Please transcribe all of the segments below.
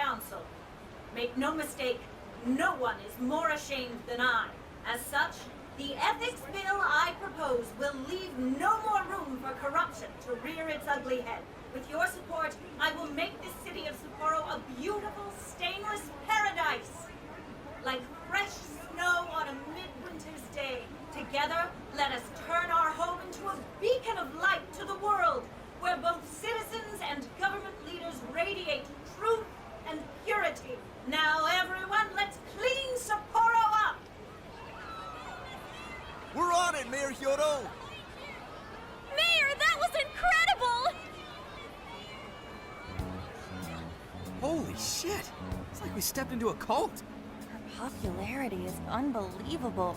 council. Make no mistake, no one is more ashamed than I. As such, the ethics bill I propose will leave no more room for corruption to rear its ugly head. With your support, I will make this city of Sapporo a beautiful, stainless paradise. Like fresh snow on a midwinter's day. Together, let us turn our home into a beacon of light to the world, where both citizens and government leaders radiate truth and purity. Now everyone, let's clean Sapporo up! We're on it, Mayor Hyodo! Mayor, that was incredible! Holy shit! It's like we stepped into a cult. Her popularity is unbelievable.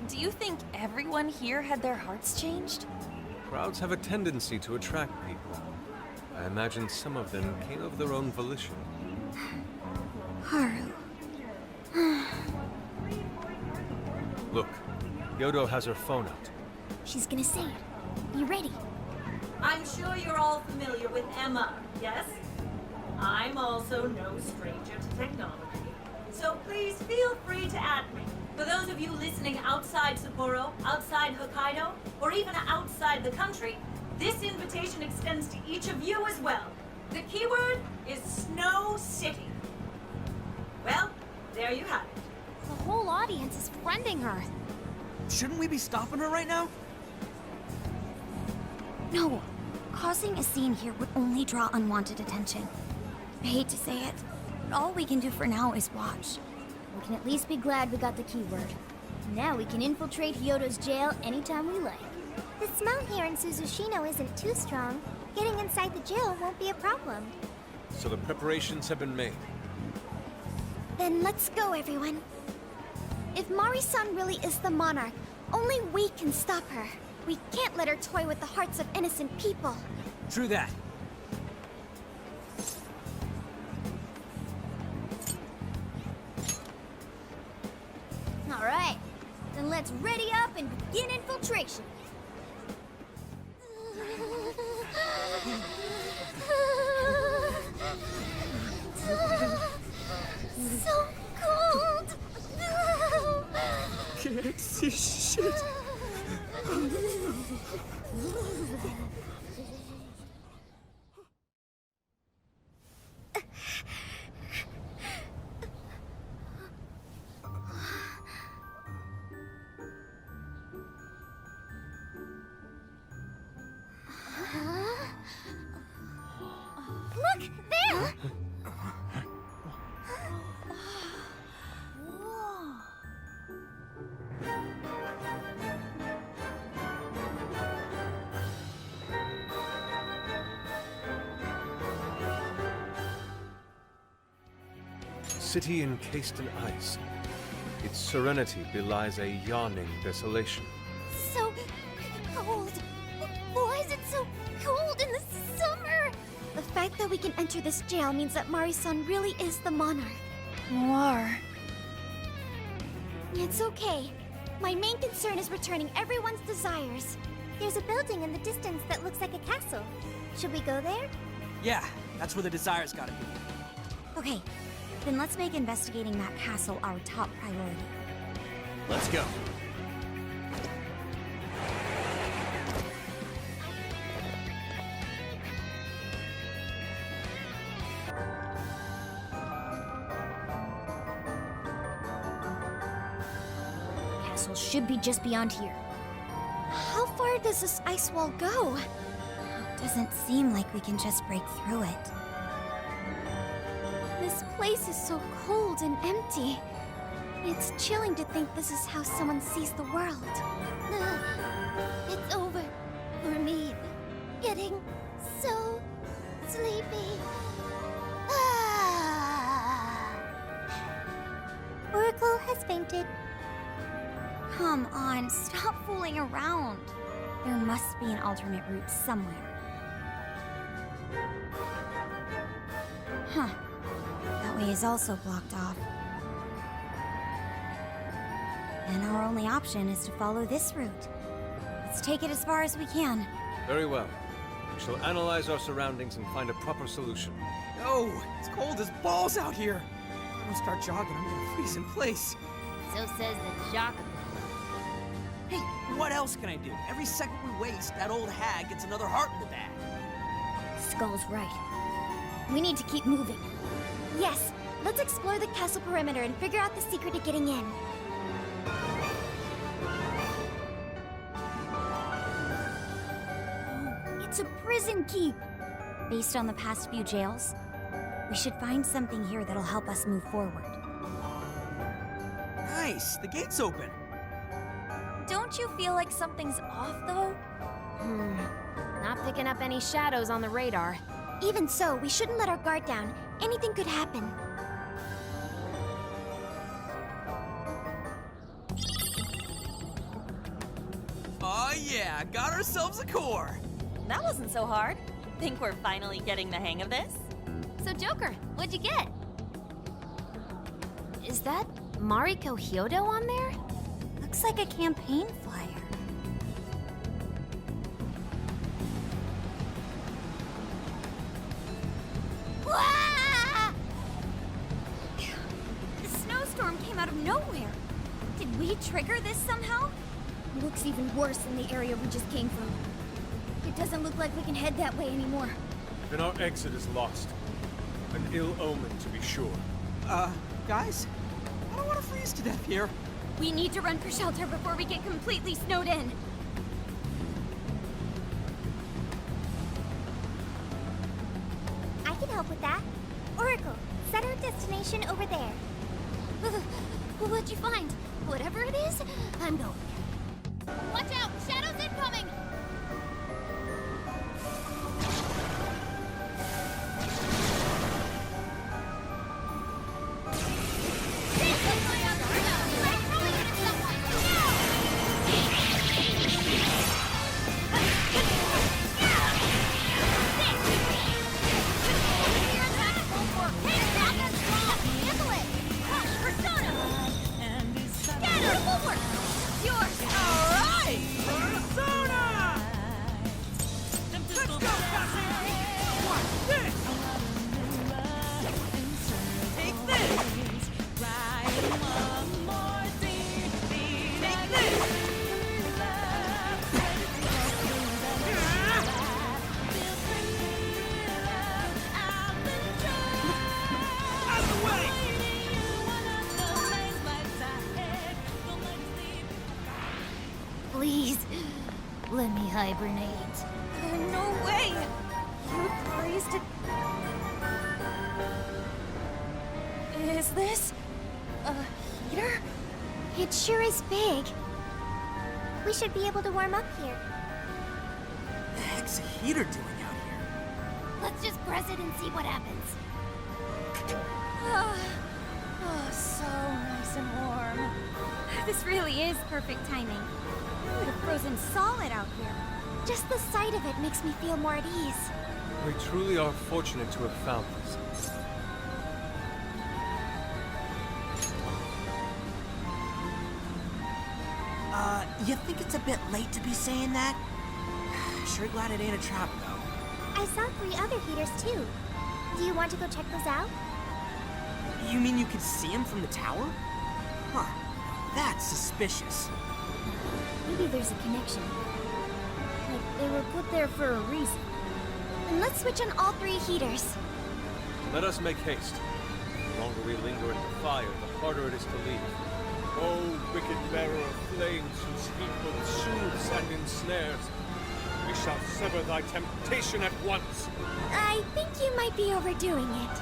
Do you think everyone here had their hearts changed? Crowds have a tendency to attract people. I imagine some of them came of their own volition. Haru. Look, Hyodo has her phone out. She's gonna say it. Be ready. I'm sure you're all familiar with Emma, yes? I'm also no stranger to technology. So please feel free to add me. For those of you listening outside Sapporo, outside Hokkaido, or even outside the country, this invitation extends to each of you as well. The keyword is Snow City. Well, there you have it. The whole audience is friending her. Shouldn't we be stopping her right now? No. Causing a scene here would only draw unwanted attention. I hate to say it, but all we can do for now is watch. We can at least be glad we got the keyword. Now we can infiltrate Hyodo's jail anytime we like. The smell here in Suzushino isn't too strong. Getting inside the jail won't be a problem. So the preparations have been made. Then let's go, everyone. If Mari-san really is the monarch, only we can stop her. We can't let her toy with the hearts of innocent people. True that. All right, then let's ready up and begin infiltration. So cold! Can't see shit. Look! There! City encased in ice. Its serenity belies a yawning desolation. So cold. Why is it so cold in the summer? The fact that we can enter this jail means that Mari-san really is the monarch. Noir. It's okay. My main concern is returning everyone's desires. There's a building in the distance that looks like a castle. Should we go there? Yeah, that's where the desire's gotta be. Okay, then let's make investigating that castle our top priority. Let's go. Castle should be just beyond here. How far does this ice wall go? Doesn't seem like we can just break through it. This place is so cold and empty. It's chilling to think this is how someone sees the world. It's over for me. Getting so sleepy. Oracle has fainted. Come on, stop fooling around. There must be an alternate route somewhere. Huh. That way is also blocked off. And our only option is to follow this route. Let's take it as far as we can. Very well. We shall analyze our surroundings and find a proper solution. No, it's cold as balls out here. If I don't start jogging, I'm gonna freeze in place. So says the jock. Hey, what else can I do? Every second we waste, that old hag gets another heart in the bag. Skull's right. We need to keep moving. Yes, let's explore the castle perimeter and figure out the secret to getting in. It's a prison keep. Based on the past few jails, we should find something here that'll help us move forward. Nice, the gate's open. Don't you feel like something's off, though? Not picking up any shadows on the radar. Even so, we shouldn't let our guard down. Anything could happen. Oh yeah, got ourselves a core. That wasn't so hard. Think we're finally getting the hang of this? So, Joker, what'd you get? Is that Mariko Hyodo on there? Looks like a campaign flyer. Wah! The snowstorm came out of nowhere. Did we trigger this somehow? Looks even worse than the area we just came from. It doesn't look like we can head that way anymore. Then our exit is lost. An ill omen, to be sure. Guys? I don't want to freeze to death here. We need to run for shelter before we get completely snowed in. I can help with that. Oracle, set our destination over there. What'd you find? Whatever it is, I'm going. Watch out! Shadows incoming! Please, let me hibernate. No way! You praised it. Is this a heater? It sure is big. We should be able to warm up here. What the heck's a heater doing out here? Let's just press it and see what happens. Oh, so nice and warm. This really is perfect timing. We would have frozen solid out here. Just the sight of it makes me feel more at ease. We truly are fortunate to have found this. You think it's a bit late to be saying that? Sure glad it ain't a trap, though. I saw 3 other heaters too. Do you want to go check those out? You mean you could see him from the tower? Huh. That's suspicious. Maybe there's a connection. Like they were put there for a reason. Then let's switch on all 3 heaters. Let us make haste. The longer we linger in the fire, the harder it is to leave. O wicked bearer of flames, whose heat both soothes and ensnares, we shall sever thy temptation at once. I think you might be overdoing it.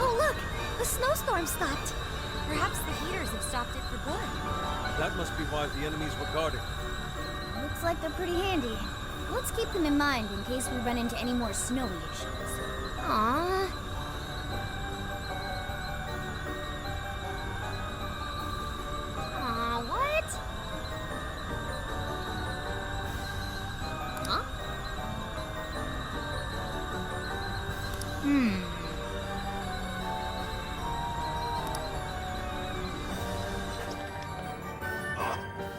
Oh look! The snowstorm stopped! Perhaps the heaters have stopped it for good. That must be why the enemies were guarding. Looks like they're pretty handy. Let's keep them in mind in case we run into any more snowy issues. Aww. Aw, what? Huh?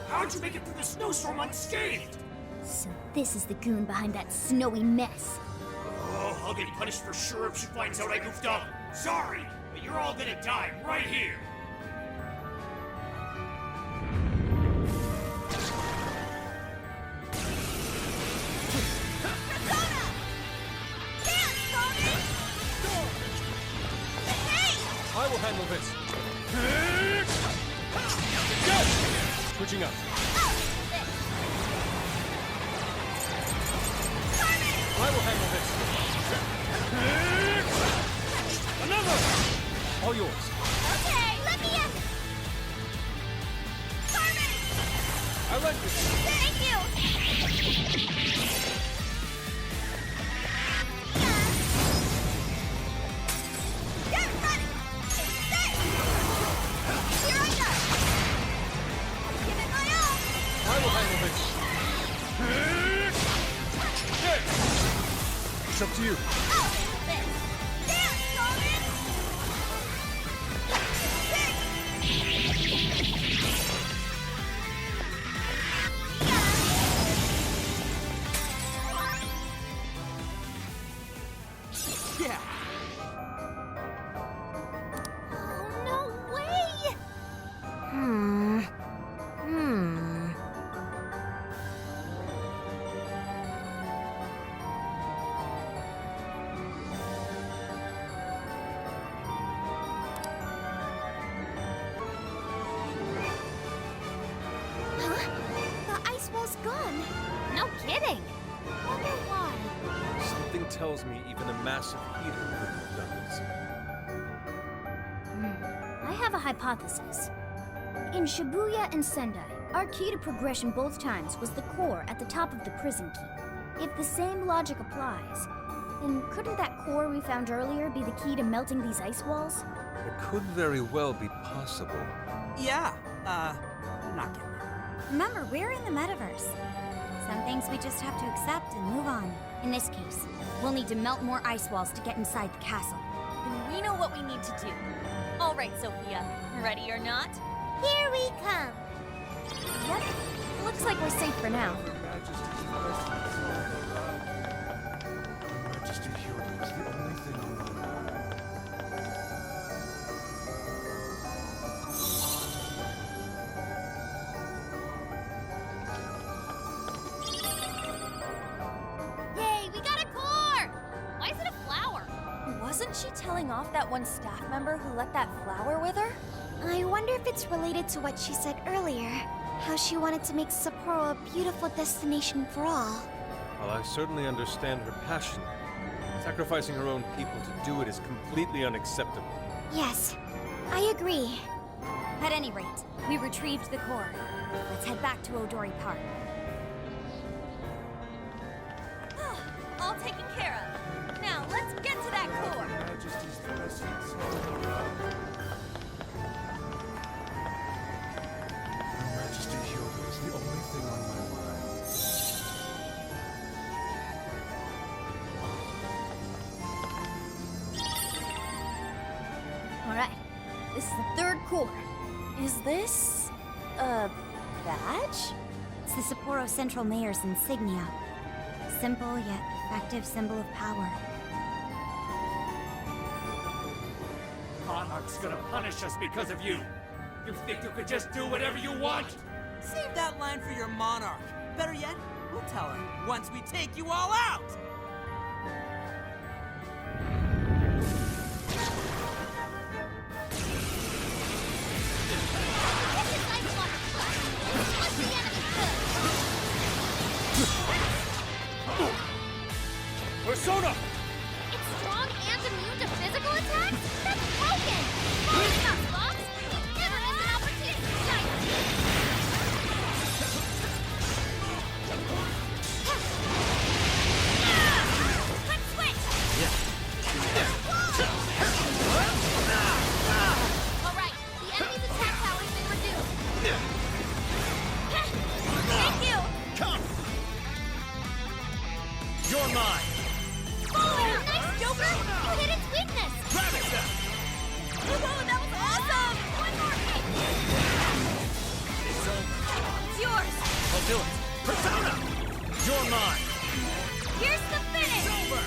How How'd you make it through the snowstorm unscathed? So this is the goon behind that snowy mess. Oh, I'll get punished for sure if she finds out I goofed up. Sorry, but you're all gonna die right here. I will handle this. Go! Switching up. I will handle this. Another! All yours. Okay, let me in! Carmen! I like this. Thank you! Get ready! Set! Here I go! Give it my all! I will handle this. Yes! It's up to you. Oh, this! Dance, Carmen! Yeah. Oh, no way! Huh? The ice wall's gone. No kidding. Wonder why. Something tells me even a massive heater couldn't have done this. I have a hypothesis. In Shibuya and Sendai, our key to progression both times was the core at the top of the prison key. If the same logic applies, then couldn't that core we found earlier be the key to melting these ice walls? It could very well be possible. Yeah. I'm not getting it. Remember, we're in the metaverse. Some things we just have to accept and move on. In this case, we'll need to melt more ice walls to get inside the castle. Then we know what we need to do. All right, Sophia. Ready or not? Here we come. Yep. Looks like we're safe for now. Majesty Hero is the only thing on my mind. Yay, we got a core! Why is it a flower? Wasn't she telling off that one staff member who let that flower with her? I wonder if it's related to what she said earlier. How she wanted to make Sapporo a beautiful destination for all. Well, I certainly understand her passion. Sacrificing her own people to do it is completely unacceptable. Yes, I agree. At any rate, we retrieved the core. Let's head back to Odori Park. All taken care of. Now, let's get to that core. Majesty's presence. Her Majesty Hyodo is the only thing on my mind. All right, this is the third core. Is this a badge? It's the Sapporo Central Mayor's insignia. Simple yet effective symbol of power. Monarch's gonna punish us because of you. You think you could just do whatever you want? Save that line for your monarch. Better yet, we'll tell her once we take you all out. Persona! It's strong and immune to physical attacks? That's broken! Focus us, Fox! Never miss an opportunity to shine! Quick switch! Alright, the enemy's attack power's been reduced. Thank you! Come! You're mine! Oh, nice, Joker! You hit its weakness! Ravage them! Whoa, that was awesome! One more hit! It's over. It's yours. That'll do it. Persona! You're mine. Here's the finish! Over!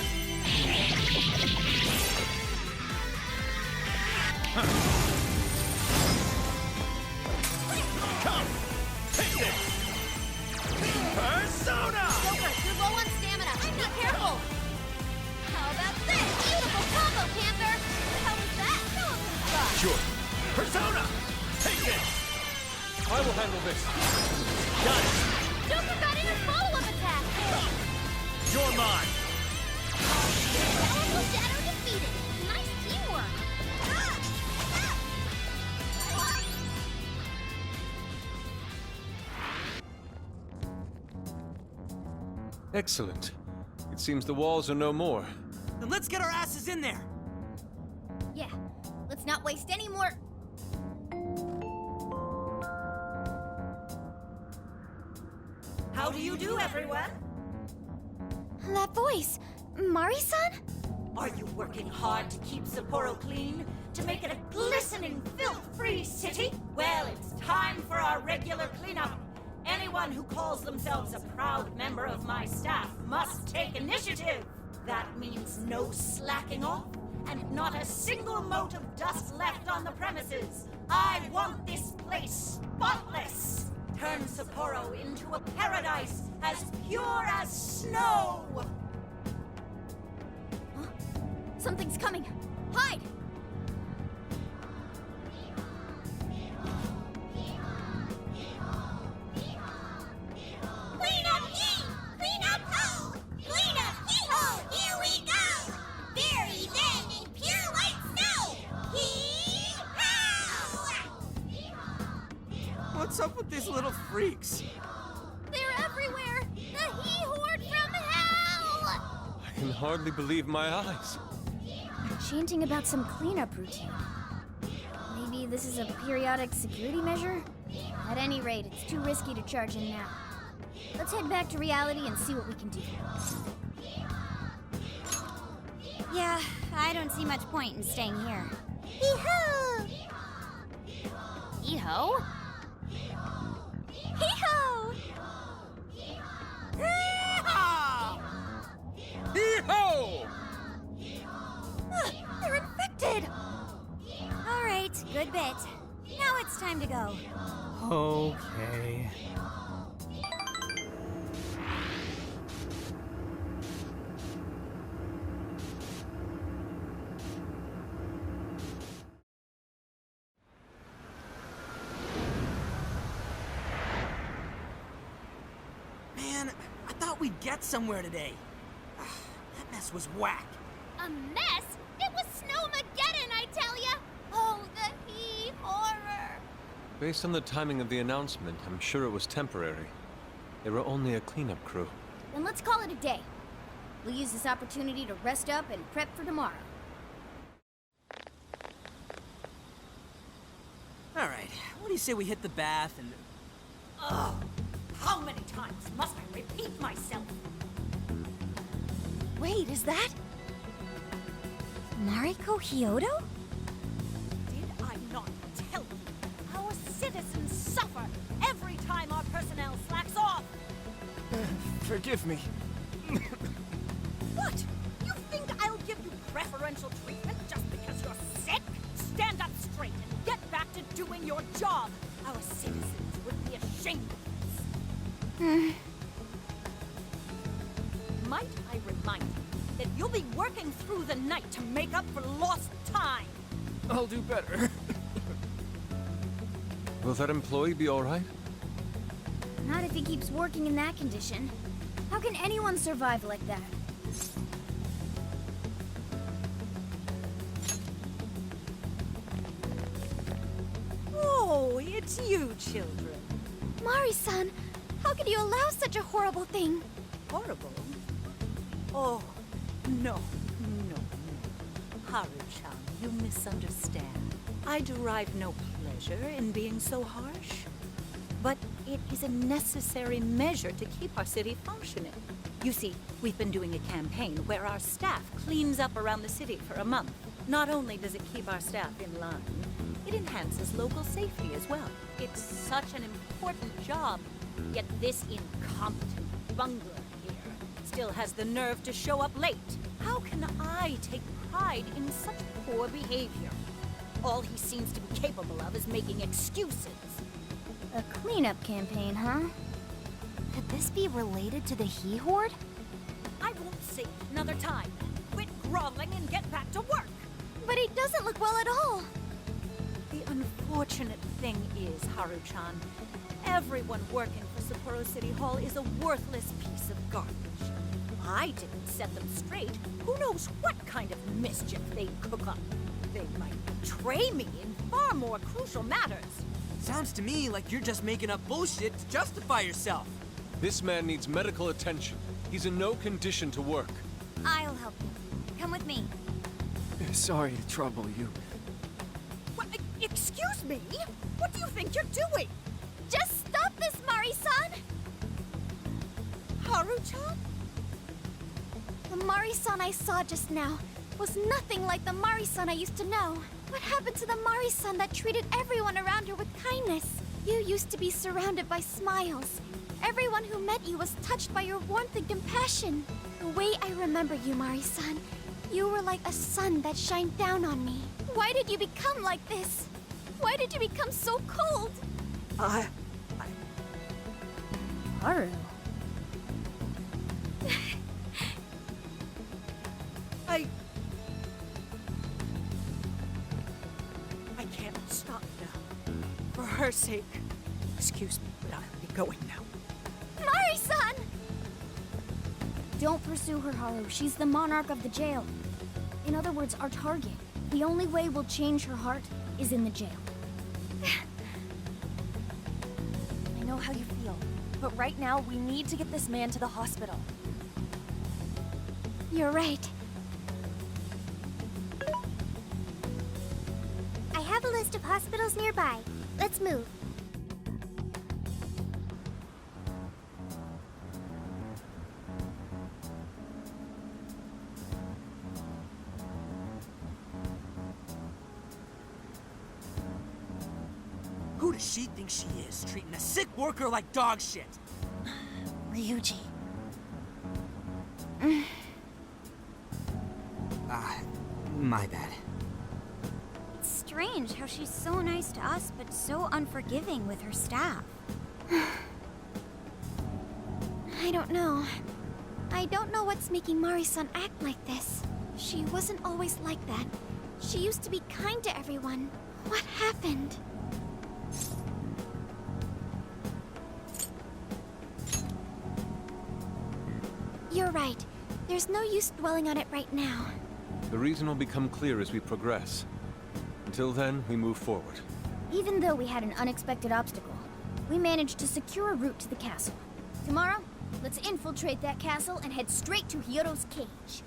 Come! Take this! Persona! Joker, you're low on stamina. Be careful! How about this? Beautiful combo, Panther! How was that? Sure. Persona! Take this! I will handle this. Got it! Joker got in a follow-up attack! You're mine! Powerful Shadow defeated! Nice teamwork! Excellent. It seems the walls are no more. Then let's get our asses in there. Yeah, let's not waste any more... How do you do, everyone? That voice! Mari-san? Are you working hard to keep Sapporo clean? To make it a glistening, filth-free city? Well, it's time for our regular cleanup. Anyone who calls themselves a proud member of my staff must take initiative. That means no slacking off, and not a single mote of dust left on the premises. I want this place spotless. Turn Sapporo into a paradise as pure as snow. Something's coming! Hide! Clean up ye! Clean up ho! Clean up hee-ho! Here we go! Bury them in pure white snow! Hee-haw! What's up with these little freaks? They're everywhere! The he-horde from hell! I can hardly believe my eyes. Chanting about some cleanup routine. Maybe this is a periodic security measure? At any rate, it's too risky to charge in now. Let's head back to reality and see what we can do. Yeah, I don't see much point in staying here. Hee-ho! Eho? Hee-ho! Hee-ho! They're infected! All right, good bit. Now it's time to go. Okay. Man, I thought we'd get somewhere today. That mess was whack. A mess? It was Snowmageddon, I tell ya! Oh, the he-horror! Based on the timing of the announcement, I'm sure it was temporary. They were only a cleanup crew. Then let's call it a day. We'll use this opportunity to rest up and prep for tomorrow. All right, what do you say we hit the bath and... Ugh! How many times must I repeat myself? Wait, is that... Mariko Hyodo? Did I not tell you? Our citizens suffer every time our personnel slacks off! Forgive me. What? You think I'll give you preferential treatment just because you're sick? Stand up straight and get back to doing your job! Our citizens would be ashamed of this. Might I remind you that you'll be working through the night to make up for lost time? I'll do better. Will that employee be all right? Not if he keeps working in that condition. How can anyone survive like that? Oh, it's you, children. Mari-san, how could you allow such a horrible thing? Horrible? Oh, no. Haru-chan, you misunderstand. I derive no pleasure in being so harsh. But it is a necessary measure to keep our city functioning. You see, we've been doing a campaign where our staff cleans up around the city for a month. Not only does it keep our staff in line, it enhances local safety as well. It's such an important job Yet this incompetent bungler here still has the nerve to show up late. How can I take pride in such poor behavior? All he seems to be capable of is making excuses. A cleanup campaign, huh? Could this be related to the He Horde? I won't say it another time. Quit groveling and get back to work. But he doesn't look well at all. The unfortunate thing is, Haru-chan, everyone working for Sapporo City Hall is a worthless piece of garbage. If I didn't set them straight, who knows what kind of mischief they'd cook up. They might betray me in far more crucial matters. Sounds to me like you're just making up bullshit to justify yourself. This man needs medical attention. He's in no condition to work. I'll help you. Come with me. Sorry to trouble you. What, excuse me? What do you think you're doing? Just stop this, Mari-san! Haru-chan? The Mari-san I saw just now was nothing like the Mari-san I used to know. What happened to the Mari-san that treated everyone around her with kindness? You used to be surrounded by smiles. Everyone who met you was touched by your warmth and compassion. The way I remember you, Mari-san, you were like a sun that shined down on me. Why did you become like this? Why did you become so cold? Haru. I can't stop now. For her sake. Excuse me, but I'll be going now. Mari-san! Don't pursue her, Haru. She's the monarch of the jail. In other words, our target. The only way we'll change her heart is in the jail. I know how you feel, but right now we need to get this man to the hospital. You're right. I have a list of hospitals nearby. Let's move. Who does she think she is, treating a sick worker like dog shit? Ryuji. My bad. It's strange how she's so nice to us, but so unforgiving with her staff. I don't know. I don't know what's making Mari-san act like this. She wasn't always like that. She used to be kind to everyone. What happened? You're right. There's no use dwelling on it right now. The reason will become clear as we progress. Until then, we move forward. Even though we had an unexpected obstacle, we managed to secure a route to the castle. Tomorrow, let's infiltrate that castle and head straight to Hyodo's cage.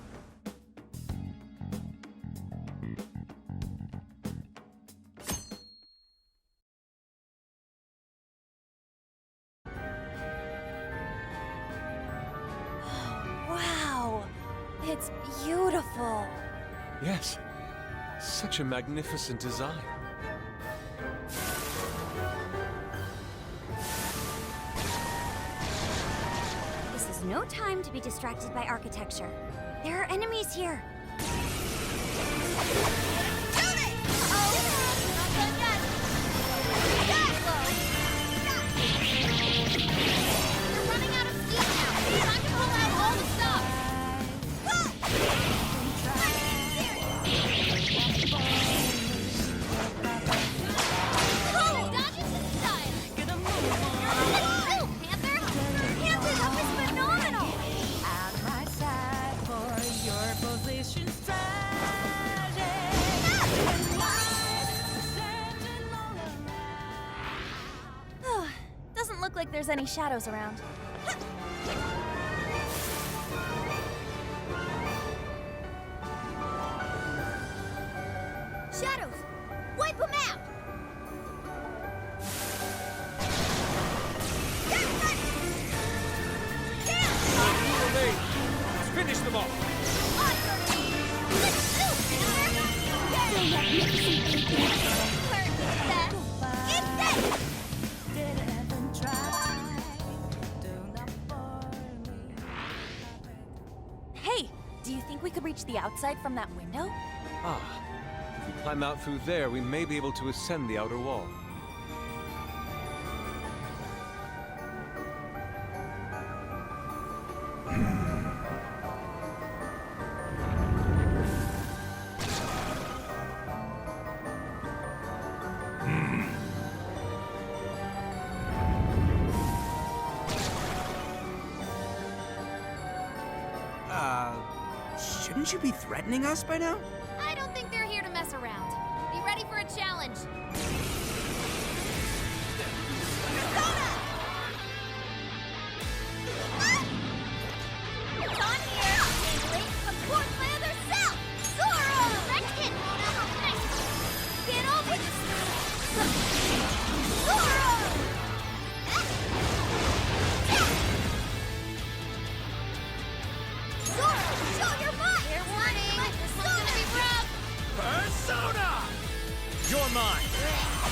Wow! It's beautiful! Yes. Such a magnificent design. This is no time to be distracted by architecture. There are enemies here. You're running out of steam now. Time to pull out all the stuff. Oh, dodges in style. You're a little Panther. Panther, that was phenomenal. Doesn't look like there's any shadows around. Shadows, wipe them out. Let's finish them off! Do you think we could reach the outside from that window? Ah, if we climb out through there, we may be able to ascend the outer wall. Shouldn't you be threatening us by now? I don't think they're here to mess around. Be ready for a challenge. It's on here! Dangling, of course, my other self! Zoro! Direct hit, Mona! Nice! Get over this! Zoro! Zoro, show your might! Fair warning, this one's gonna be rough. Persona! You're mine!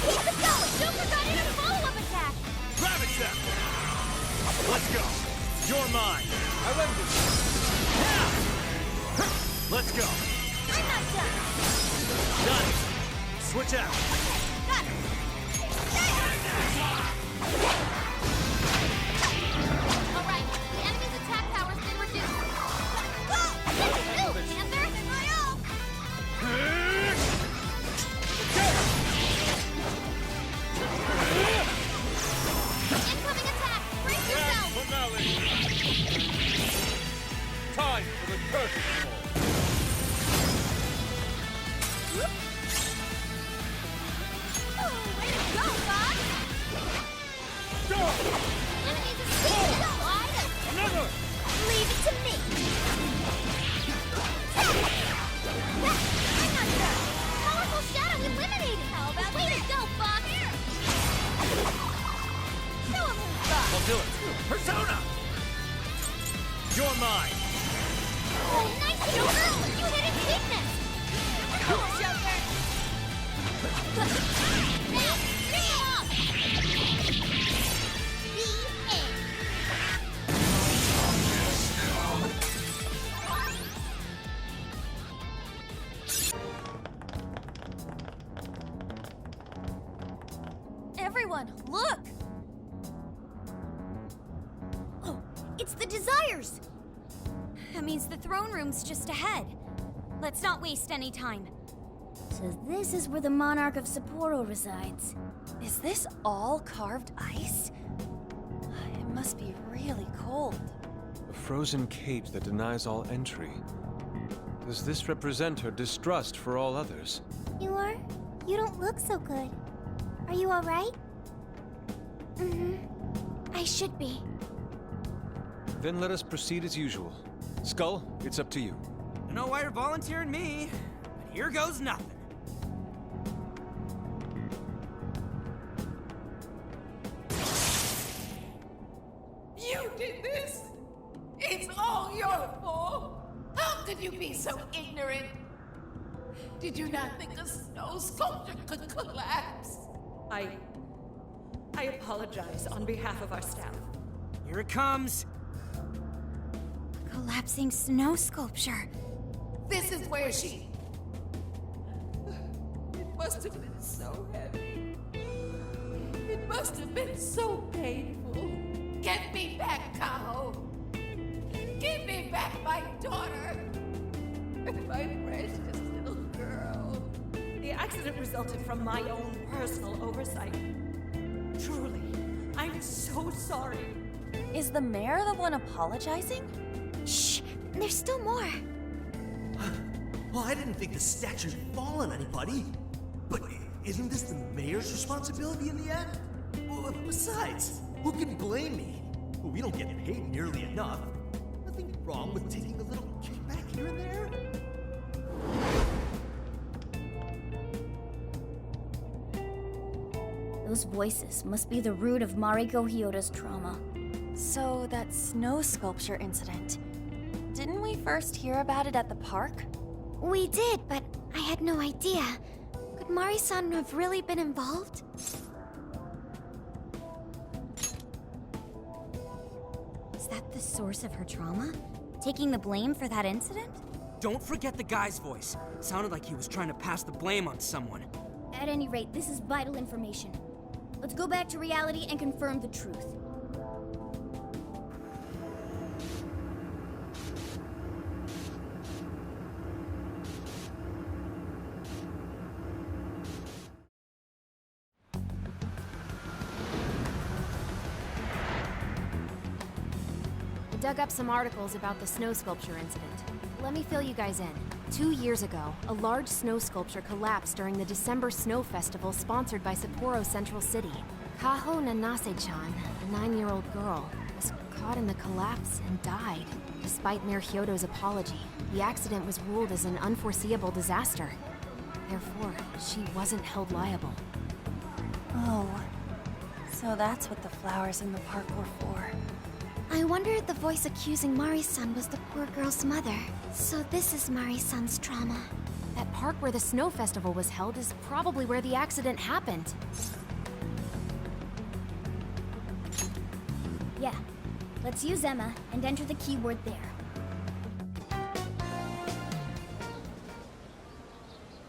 Keep it going! Super got in a follow-up attack! Ravage them! Let's go! You're mine! I render. Let's go! I'm not done! Got it! Switch out! Got it! Alright, the enemy's attack power's been reduced. Go! Panther! My ult! Incoming attack! Brace yourself! Finale! Time for the curtain call. Oh, way to go, Fox! Go! Enemies escaping! Wide open! Another! Leave it to me! I'm not done! Powerful shadow eliminated! How about way to go, Fox! Show him who's boss! I'll do it! Persona! You're mine! Oh, nice Joker! You hit his weakness! Cool, Joker! Now, bring it up! The end. Everyone, look! Oh, it's the Desires! That means the throne room's just ahead. Let's not waste any time. So this is where the Monarch of Sapporo resides. Is this all carved ice? It must be really cold. A frozen cage that denies all entry. Does this represent her distrust for all others? You are? You don't look so good. Are you alright? Mm-hmm. I should be. Then let us proceed as usual. Skull, it's up to you. Don't know why you're volunteering me, but here goes nothing. You did this! It's all your fault! How could you be so ignorant? Did you not think a snow sculpture could collapse? I apologize on behalf of our staff. Here it comes. Collapsing snow sculpture. This is where she... It must have been so heavy. It must have been so painful. Get me back, Kaho! Give me back my daughter! My precious little girl. The accident resulted from my own personal oversight. Truly, I'm so sorry. Is the mayor the one apologizing? Shh! There's still more. Well, I didn't think the statue would fall on anybody. But isn't this the mayor's responsibility in the end? Well, besides, who can blame me? Well, we don't get paid nearly enough. Nothing wrong with taking a little kickback here and there. Those voices must be the root of Mariko Hyoda's trauma. So, that snow sculpture incident. Didn't we first hear about it at the park? We did, but I had no idea. Could Mari-san have really been involved? Is that the source of her trauma? Taking the blame for that incident? Don't forget the guy's voice. Sounded like he was trying to pass the blame on someone. At any rate, this is vital information. Let's go back to reality and confirm the truth. I dug up some articles about the snow sculpture incident. Let me fill you guys in. 2 years ago, a large snow sculpture collapsed during the December Snow Festival sponsored by Sapporo Central City. Kaho Nanase-chan, a 9-year-old girl, was caught in the collapse and died. Despite Mayor Hyodo's apology, the accident was ruled as an unforeseeable disaster. Therefore, she wasn't held liable. Oh, so that's what the flowers in the park were for. I wonder if the voice accusing Mari-san was the poor girl's mother. So this is Mari-san's trauma. That park where the snow festival was held is probably where the accident happened. Yeah. Let's use Emma and enter the keyword there.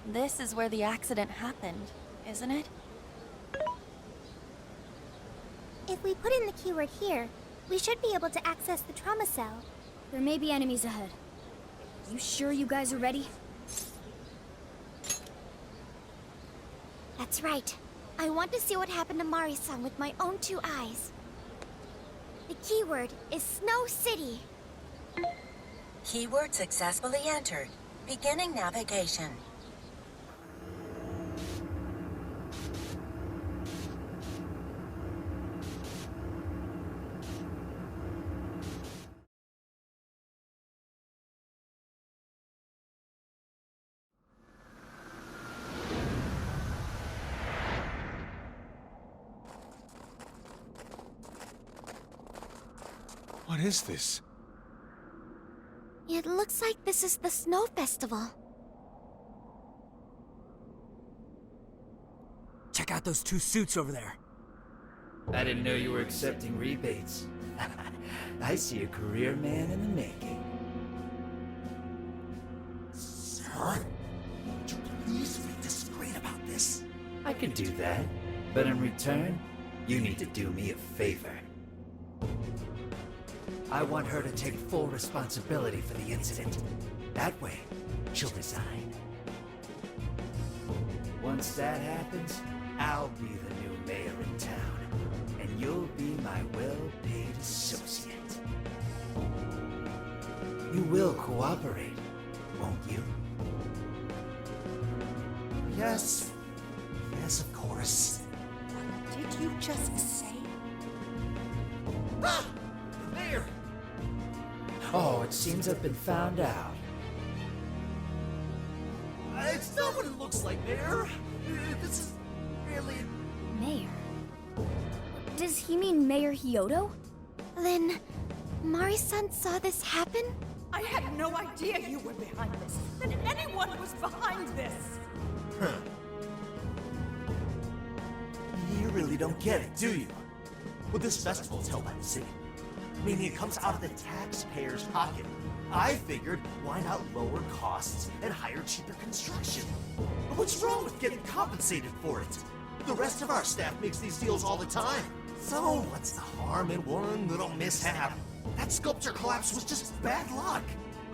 This is where the accident happened, isn't it? If we put in the keyword here, we should be able to access the trauma cell. There may be enemies ahead. You sure you guys are ready? That's right. I want to see what happened to Mari-san with my own 2 eyes. The keyword is Snow City. Keyword successfully entered. Beginning navigation. What is this? It looks like this is the Snow Festival. Check out those 2 suits over there. I didn't know you were accepting rebates. I see a career man in the making. Son, would you please be discreet about this? I can do that, but in return, you need to do me a favor. I want her to take full responsibility for the incident. That way, she'll resign. Once that happens, I'll be the new mayor in town, and you'll be my well-paid associate. You will cooperate, won't you? Yes. Yes, of course. What did you just say? Ah! The mayor! Oh, it seems I've been found out. It's not what it looks like, Mayor. This is really... Mayor? Does he mean Mayor Hyodo? Then, Mari-san saw this happen? I had no idea you were behind this, that anyone was behind this. Huh. You really don't get it, do you? Well, this festival is held by the city, meaning it comes out of the taxpayer's pocket. I figured, why not lower costs and hire cheaper construction? But what's wrong with getting compensated for it? The rest of our staff makes these deals all the time. So what's the harm in one little mishap? That sculpture collapse was just bad luck.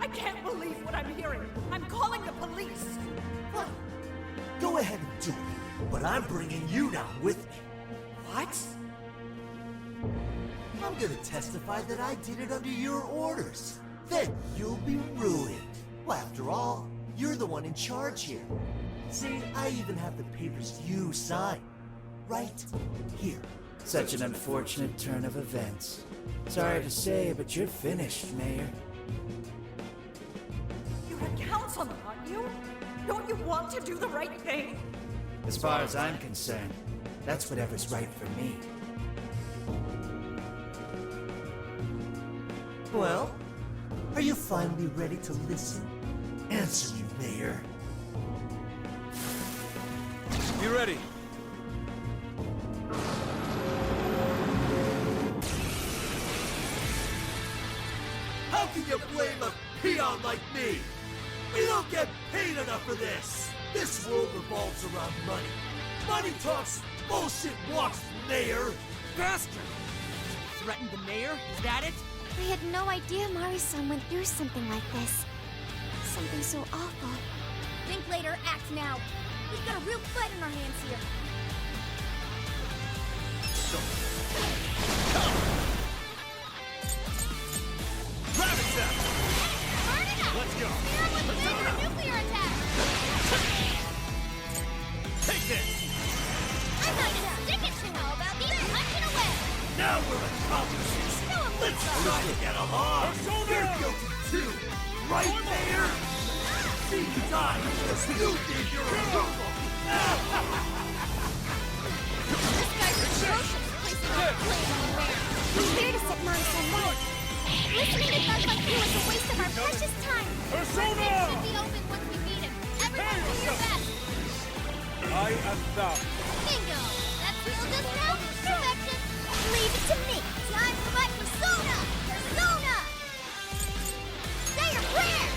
I can't believe what I'm hearing. I'm calling the police. What? Go ahead and do it, but I'm bringing you down with me. What? I'm gonna testify that I did it under your orders. Then you'll be ruined. Well, after all, you're the one in charge here. See, I even have the papers you signed. Right here. Such an unfortunate turn of events. Sorry to say, but you're finished, Mayor. You're a councilman, aren't you? Don't you want to do the right thing? As far as I'm concerned, that's whatever's right for me. Well, are you finally ready to listen? Answer me, Mayor. Be ready. How can you blame a peon like me? We don't get paid enough for this! This world revolves around money. Money talks, bullshit walks, Mayor! Bastard! Threatened the mayor? Is that it? I had no idea Mari-san went through something like this. Something so awful. Think later, act now. We've got a real fight in our hands here. Rabbit Zap! Burn it up! Let's go! Everyone's ready for a nuclear attack! Take this! I'm not gonna stick it to him! How about this? Punch it away! Now we're accomplices! Let's try to get along! You're guilty too! Right, Mayor? See you die! You gave your approval! This guy's atrocious, placing all the blame on the mayor. It's fair to set Mari-san right. Listening to thugs like you is a waste of our precious time. Persona! Our should be open once we meet him. Everyone do your best. I am thou. Bingo! That's real just now? Perfection! Leave it to me! Time for my persona! Persona! Say your prayer!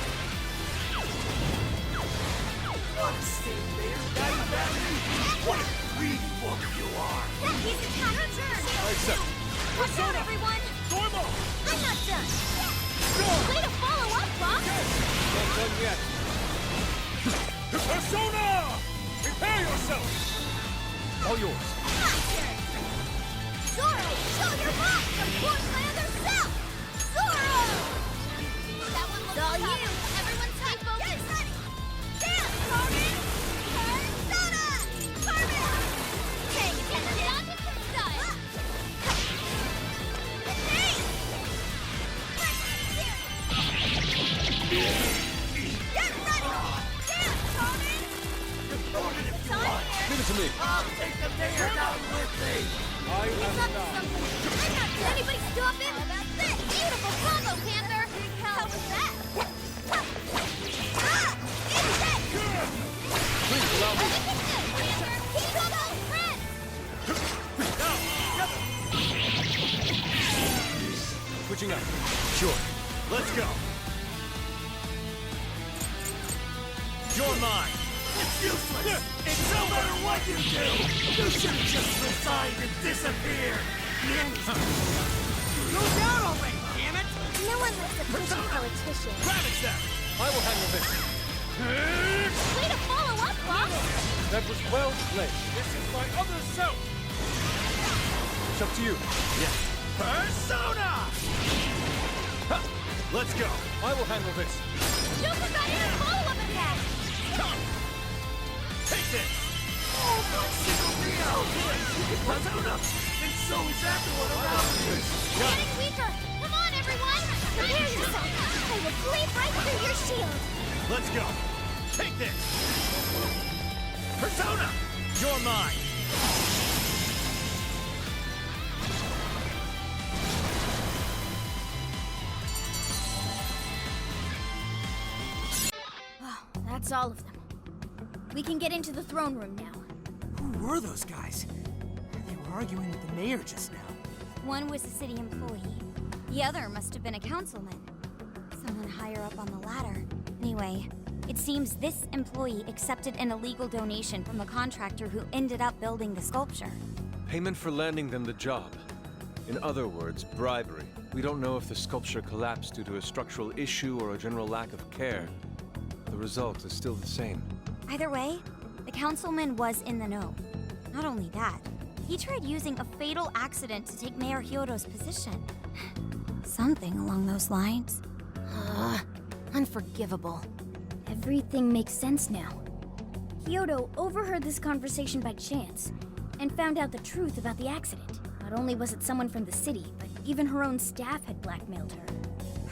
What a state, Mayor! Daddy Battery! What a greedy woman you are! That piece of time return! I accept. Watch out, everyone! Dormo! I'm not done! Way to follow up, Bob! Not done yet. Persona! Prepare yourself! All yours. My turn! Zoro, show your might! The force my other self! Zoro! That one looks all you! Everyone stay focused! Get ready! Down, Carmen! Persona! Carmen! Take attention! Not just style! Get ready! Down, Carmen! Give it to me. I'll take the mayor down with me! I He's am up to thou. something! I'm not done! Anybody stop him? How about this? Beautiful combo, Panther! How was that? Ah! It's it! Please allow me. Everything's good, Panther! Keep up those friends! Switching up. Sure. Let's go. You're mine. It's useless! It's no matter what you do! You should have just resigned and disappeared! Go down already, damn it! No one likes a pushy politician. Rabbit Zap! I will handle this. Way to follow up, Bob! That was well played. This is my other self. It's up to you. Yes. Persona! Ha! Let's go. I will handle this. Joker got in a follow-up attack! Take this! Oh, my single Rio! Persona! And so is everyone around you! Getting weaker! Come on, everyone! Prepare yourself! I will cleave right through your shield! Let's go. Take this! Persona! You're mine! Oh, that's all of them. We can get into the throne room now. Who were those guys? They were arguing with the mayor just now. One was a city employee. The other must have been a councilman. Someone higher up on the ladder. Anyway, it seems this employee accepted an illegal donation from the contractor who ended up building the sculpture. Payment for landing them the job. In other words, bribery. We don't know if the sculpture collapsed due to a structural issue or a general lack of care. The result is still the same. Either way, the councilman was in the know. Not only that, he tried using a fatal accident to take Mayor Hyodo's position. Something along those lines. Unforgivable. Everything makes sense now. Hyodo overheard this conversation by chance and found out the truth about the accident. Not only was it someone from the city, but even her own staff had blackmailed her.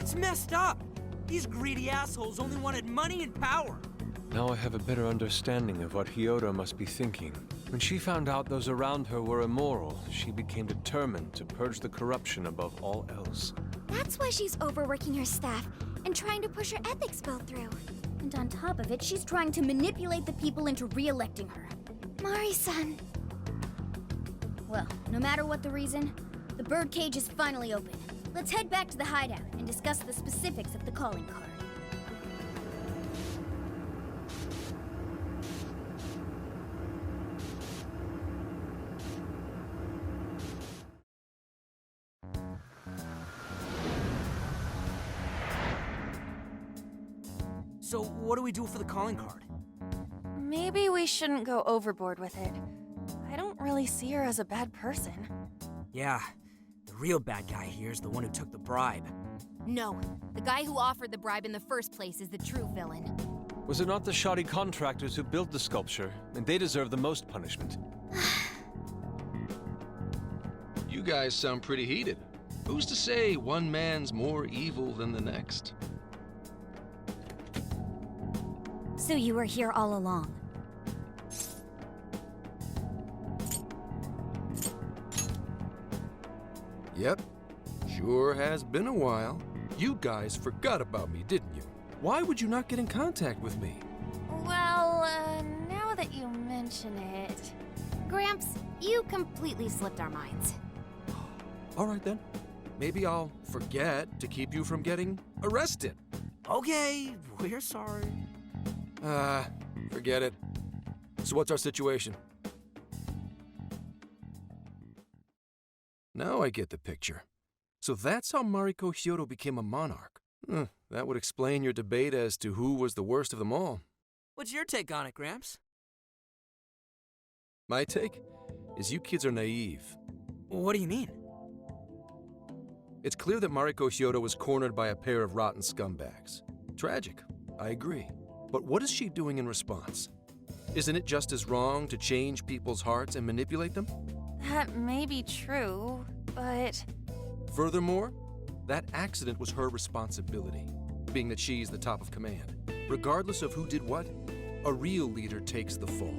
It's messed up! These greedy assholes only wanted money and power! Now I have a better understanding of what Hyodo must be thinking. When she found out those around her were immoral, she became determined to purge the corruption above all else. That's why she's overworking her staff and trying to push her ethics bill through. And on top of it, she's trying to manipulate the people into re-electing her. Mari-san. Well, no matter what the reason, the birdcage is finally open. Let's head back to the hideout and discuss the specifics of the calling card. So, what do we do for the calling card? Maybe we shouldn't go overboard with it. I don't really see her as a bad person. Yeah, the real bad guy here is the one who took the bribe. No, the guy who offered the bribe in the first place is the true villain. Was it not the shoddy contractors who built the sculpture? And they deserve the most punishment. You guys sound pretty heated. Who's to say one man's more evil than the next? So you were here all along. Yep. Sure has been a while. You guys forgot about me, didn't you? Why would you not get in contact with me? Well, now that you mention it... Gramps, you completely slipped our minds. All right then. Maybe I'll forget to keep you from getting arrested. Okay, we're sorry. Forget it. So what's our situation? Now I get the picture. So that's how Mariko Hyodo became a monarch. That would explain your debate as to who was the worst of them all. What's your take on it, Gramps? My take is you kids are naive. What do you mean? It's clear that Mariko Hyodo was cornered by a pair of rotten scumbags. Tragic, I agree. But what is she doing in response? Isn't it just as wrong to change people's hearts and manipulate them? That may be true, but... Furthermore, that accident was her responsibility, being that she's the top of command. Regardless of who did what, a real leader takes the fall.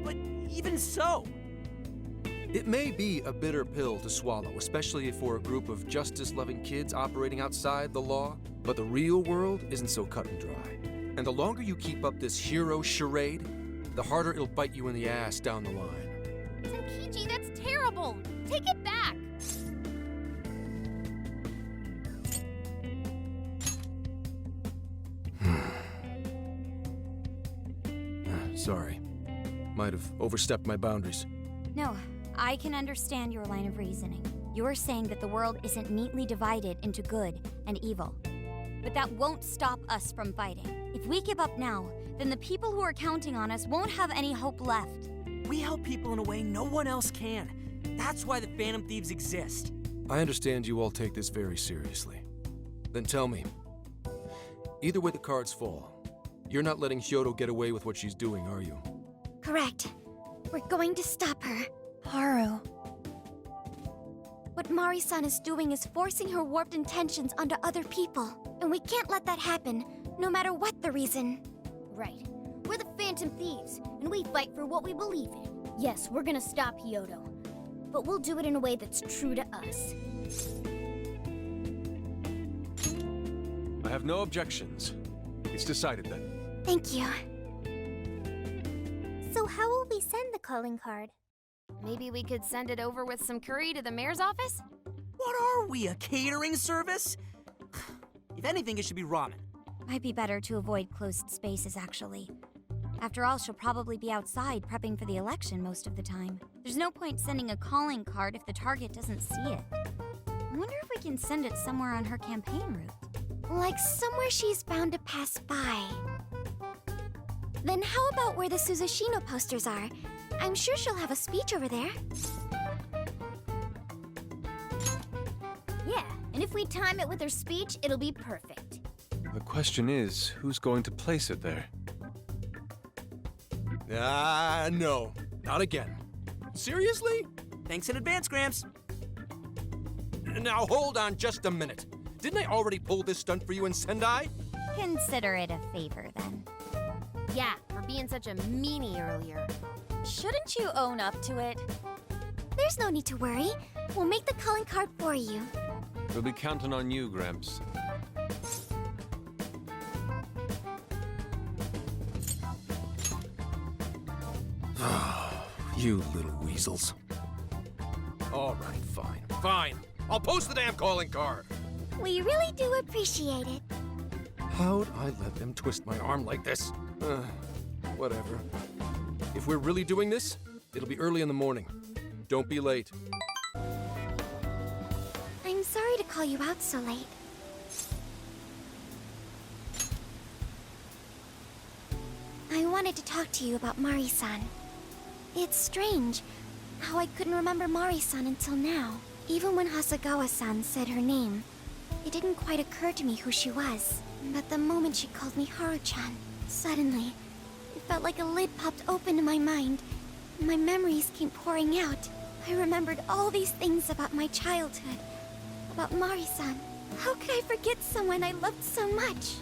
But even so... It may be a bitter pill to swallow, especially for a group of justice-loving kids operating outside the law, but the real world isn't so cut and dry. And the longer you keep up this hero charade, the harder it'll bite you in the ass down the line. Senkichi, that's terrible! Take it back! Sorry. Might have overstepped my boundaries. No, I can understand your line of reasoning. You're saying that the world isn't neatly divided into good and evil. But that won't stop us from fighting. If we give up now, then the people who are counting on us won't have any hope left. We help people in a way no one else can. That's why the Phantom Thieves exist. I understand you all take this very seriously. Then tell me, either way the cards fall, you're not letting Hyodo get away with what she's doing, are you? Correct. We're going to stop her. Haru. What Mari-san is doing is forcing her warped intentions onto other people. And we can't let that happen, no matter what the reason. Right. We're the Phantom Thieves, and we fight for what we believe in. Yes, we're gonna stop Hyodo. But we'll do it in a way that's true to us. I have no objections. It's decided then. Thank you. So how will we send the calling card? Maybe we could send it over with some curry to the mayor's office? What are we, a catering service? If anything, it should be ramen. Might be better to avoid closed spaces, actually. After all, she'll probably be outside prepping for the election most of the time. There's no point sending a calling card if the target doesn't see it. I wonder if we can send it somewhere on her campaign route. Like somewhere she's bound to pass by. Then how about where the Suzushino posters are? I'm sure she'll have a speech over there. Yeah, and if we time it with her speech, it'll be perfect. The question is, who's going to place it there? No. Not again. Seriously? Thanks in advance, Gramps. Now hold on just a minute. Didn't I already pull this stunt for you in Sendai? Consider it a favor, then. Yeah, for being such a meanie earlier. Shouldn't you own up to it? There's no need to worry. We'll make the calling card for you. We'll be counting on you, Gramps. You little weasels. All right, fine. I'll post the damn calling card. We really do appreciate it. How'd I let them twist my arm like this? Whatever. If we're really doing this, it'll be early in the morning. Don't be late. I'm sorry to call you out so late. I wanted to talk to you about Mari-san. It's strange how I couldn't remember Mari-san until now. Even when Hasagawa-san said her name, it didn't quite occur to me who she was. But the moment she called me Haru-chan, suddenly, it felt like a lid popped open in my mind. My memories came pouring out. I remembered all these things about my childhood, about Mari-san. How could I forget someone I loved so much?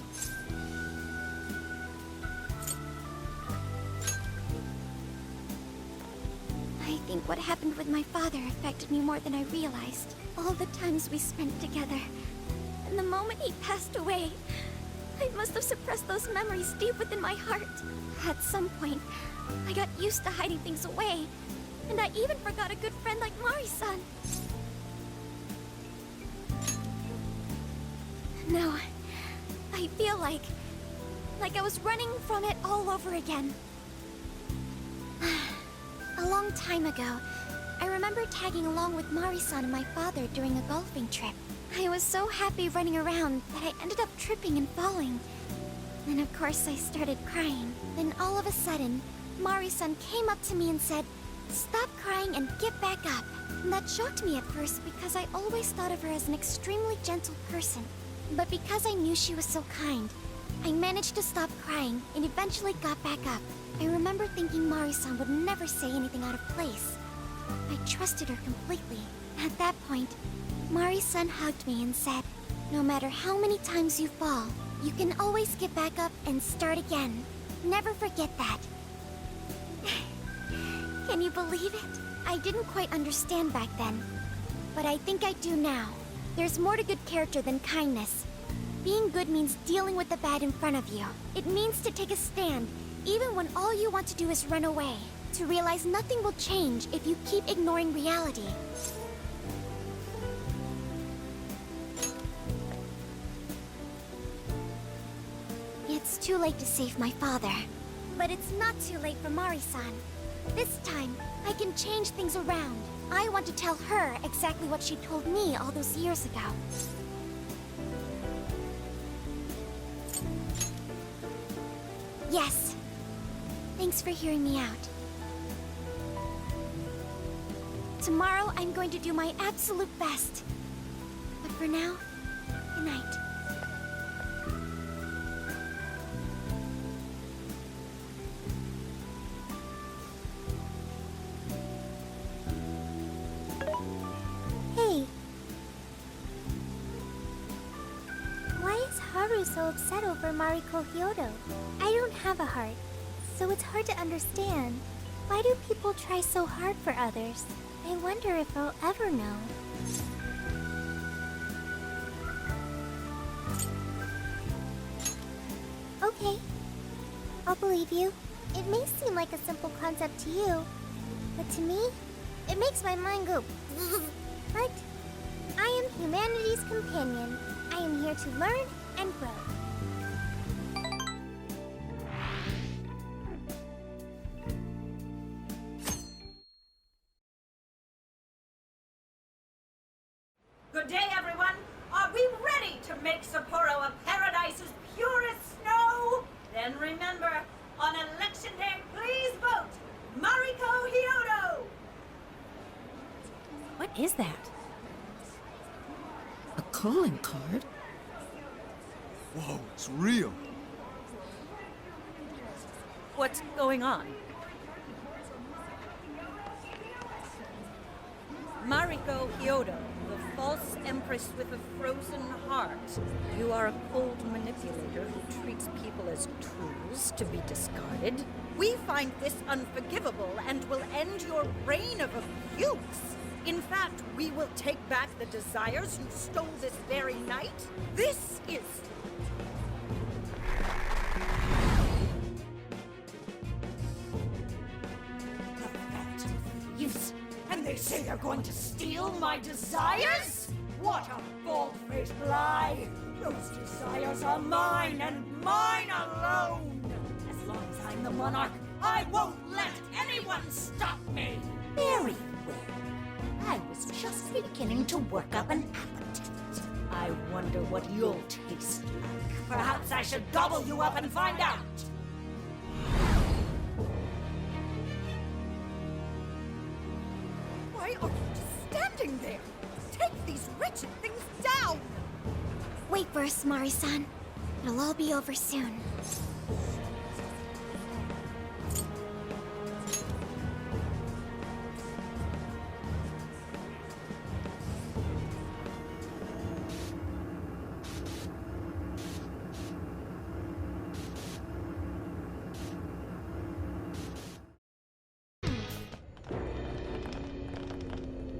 I think what happened with my father affected me more than I realized. All the times we spent together. And the moment he passed away, I must have suppressed those memories deep within my heart. At some point, I got used to hiding things away. And I even forgot a good friend like Mari-san. No, I feel like I was running from it all over again. A long time ago, I remember tagging along with Mari-san and my father during a golfing trip. I was so happy running around that I ended up tripping and falling. Then of course I started crying. Then all of a sudden, Mari-san came up to me and said, "Stop crying and get back up." And that shocked me at first because I always thought of her as an extremely gentle person. But because I knew she was so kind, I managed to stop crying and eventually got back up. I remember thinking Mari-san would never say anything out of place. I trusted her completely. At that point, Mari-san hugged me and said, "No matter how many times you fall, you can always get back up and start again. Never forget that." Can you believe it? I didn't quite understand back then, but I think I do now. There's more to good character than kindness. Being good means dealing with the bad in front of you. It means to take a stand, even when all you want to do is run away. To realize nothing will change if you keep ignoring reality. It's too late to save my father. But it's not too late for Mari-san. This time, I can change things around. I want to tell her exactly what she told me all those years ago. Yes. Thanks for hearing me out. Tomorrow, I'm going to do my absolute best. But for now, good night. Hey. Why is Haru so upset over Mariko Hyodo? I don't have a heart, so it's hard to understand. Why do people try so hard for others? I wonder if I'll ever know. Okay. I'll believe you. It may seem like a simple concept to you, but to me, it makes my mind go. But I am humanity's companion. I am here to learn and grow. Good day, everyone. Are we ready to make Sapporo a paradise as pure as snow? Then remember, on election day, please vote Mariko Hyodo! What is that? A calling card? Whoa, it's real. What's going on? Mariko Hyodo, the false empress with a frozen heart. You are a cold manipulator who treats people as tools to be discarded. We find this unforgivable and will end your reign of abuse. In fact, we will take back the desires you stole this very night. This is... the Phantom Thieves, and they say they're going to steal my desires? What a bald-faced lie! Those desires are mine and mine alone! As long as I'm the monarch, I won't let anyone stop me! Very well. I was just beginning to work up an appetite. I wonder what you'll taste like. Perhaps I should gobble you up and find out! Why are you just standing there? Take these wretched things down! Wait for us, Mari-san. It'll all be over soon.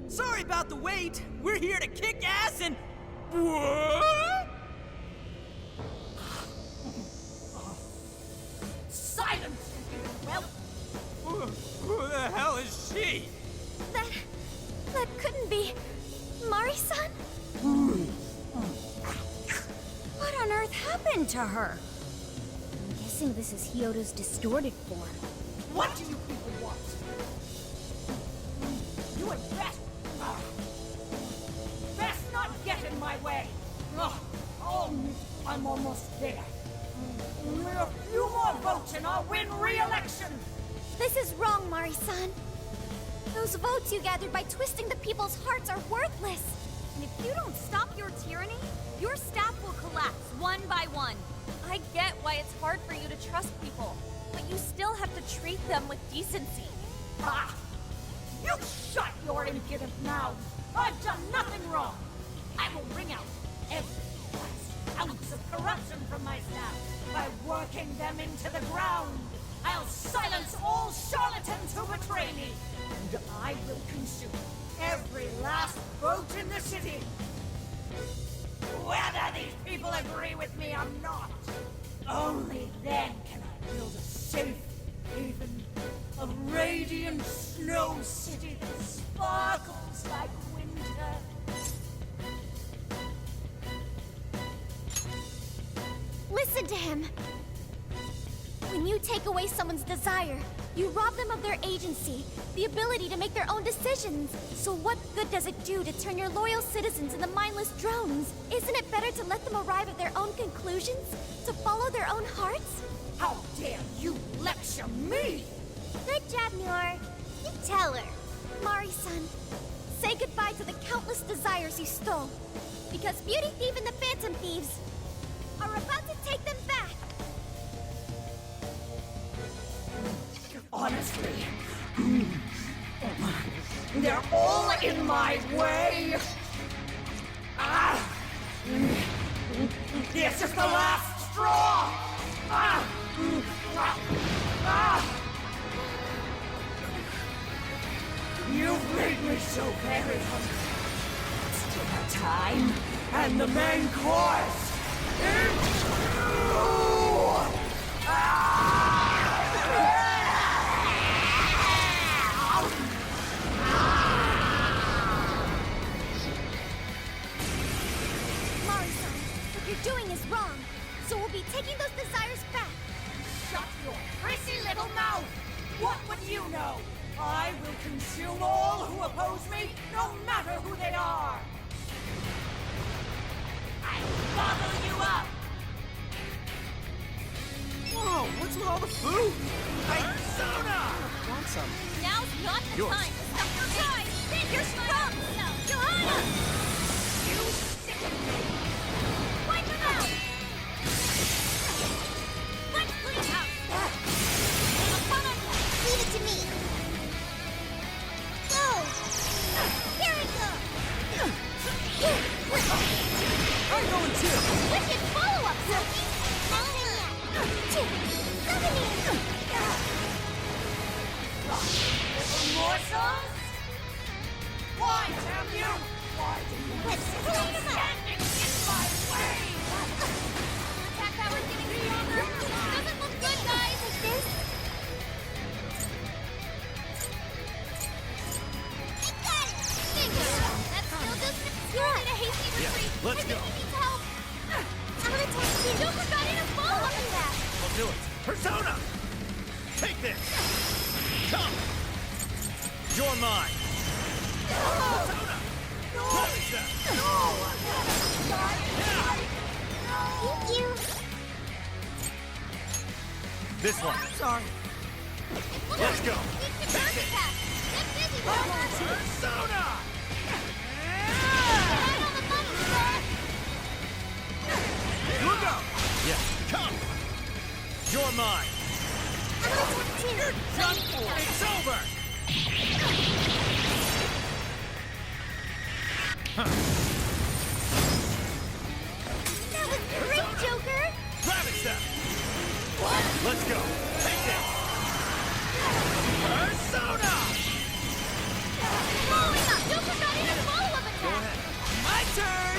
Sorry about the wait. We're here to kick ass and... What? Silence! Well, Who the hell is she? That couldn't be... Mari-san? What on earth happened to her? I'm guessing this is Hyodo's distorted form. what do you people want? You had best... best not get in my way! I'm almost there. Only a few more votes and I'll win re-election! This is wrong, Mari-san. Those votes you gathered by twisting the people's hearts are worthless. And if you don't stop your tyranny, your staff will collapse one by one. I get why it's hard for you to trust people, but you still have to treat them with decency. Ah! You shut your impudent mouths! I've done nothing wrong! I will wring out every last ounce of corruption from my staff by working them into the ground! I'll silence all charlatans who betray me! And I will consume every last vote in the city! Whether these people agree with me or not, only then can I build a safe haven, a radiant snow city that sparkles like winter. Listen to him. When you take away someone's desire, you rob them of their agency, the ability to make their own decisions. So what good does it do to turn your loyal citizens into mindless drones? Isn't it better to let them arrive at their own conclusions? To follow their own hearts? How dare you lecture me! Good job, Muir. You tell her. Mari-san, say goodbye to the countless desires you stole. Because Beauty Thief and the Phantom Thieves are about to take them back. Honestly, they're all in my way. This is the last straw. You've made me so very hungry. It's dinner time, and the main course is you! Mari-san, what you're doing is wrong. So we'll be taking those desires back. Shut your prissy little mouth! What would you know? I will consume all who oppose me, no matter who they are! I gobble you up! Whoa, what's with all the food? Persona! Want some? Now's not the Yours. time to stop your guys! You're strong! Johanna! You sicken me! Wipe them out! Let's clean house! Leave it to me. Go! Here I go! I'm going too! Wicked follow-up, Silky! Little morsels? Why, damn you? Why do you stop standing in my way? Attack power's getting stronger. Doesn't look good, guys. Like this. I got it. Bingo. That's still just... You need a haste Persona! Take this! Come! You're mine! Persona! Punish them! Thank you. This one. Sorry. Let's go! Need to burn attack. Get busy, Rover. Persona! Right on the money, sir. Look out! Yeah, come! You're mine! You're done for! It's over! That was great, Joker. Ravage them! Let's go! Take it! Persona! Following up. Joker got in a follow-up attack. My turn!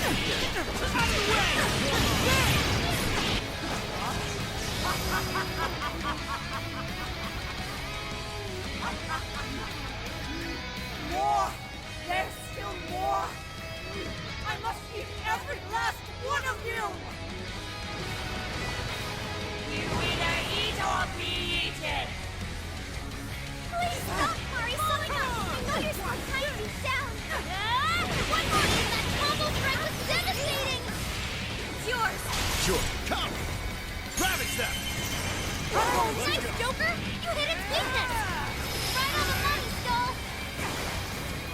Out of the way! More! There's still more! I must eat every last one of you! You either eat or be eaten! Please stop, Mari. Following up. I know you're still trying to down. One more hit, that combo strike was devastating. It's yours. Sure, come! Ravage them! Nice, Joker. You hit its weakness. Right on the money, Skull.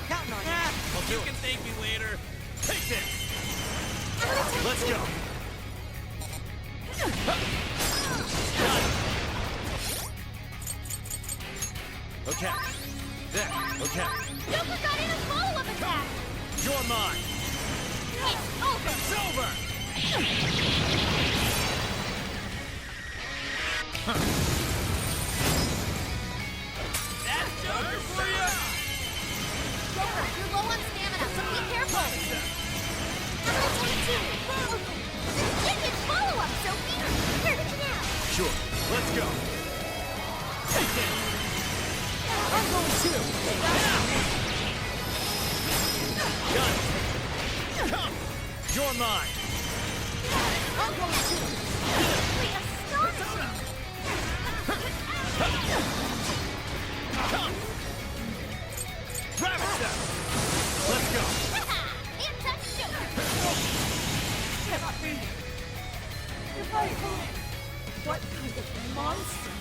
Counting on you. You can thank me later. Take this! Let's go! Okay. There. Okay. Joker got in a follow-up attack. You're mine. It's over. It's over! That's Joker for you! Joker, you're low on stamina, so be careful. Number 22. Wicked follow-up, Sophie. Here, get you now. Sure. Let's go. Take it! I'm going too. Got it. Come! You're mine! I'm going too. Wait, astonishing. Come! Ravage them! Let's go! In touch, Joker. Cannot be! If I home, what kind of monster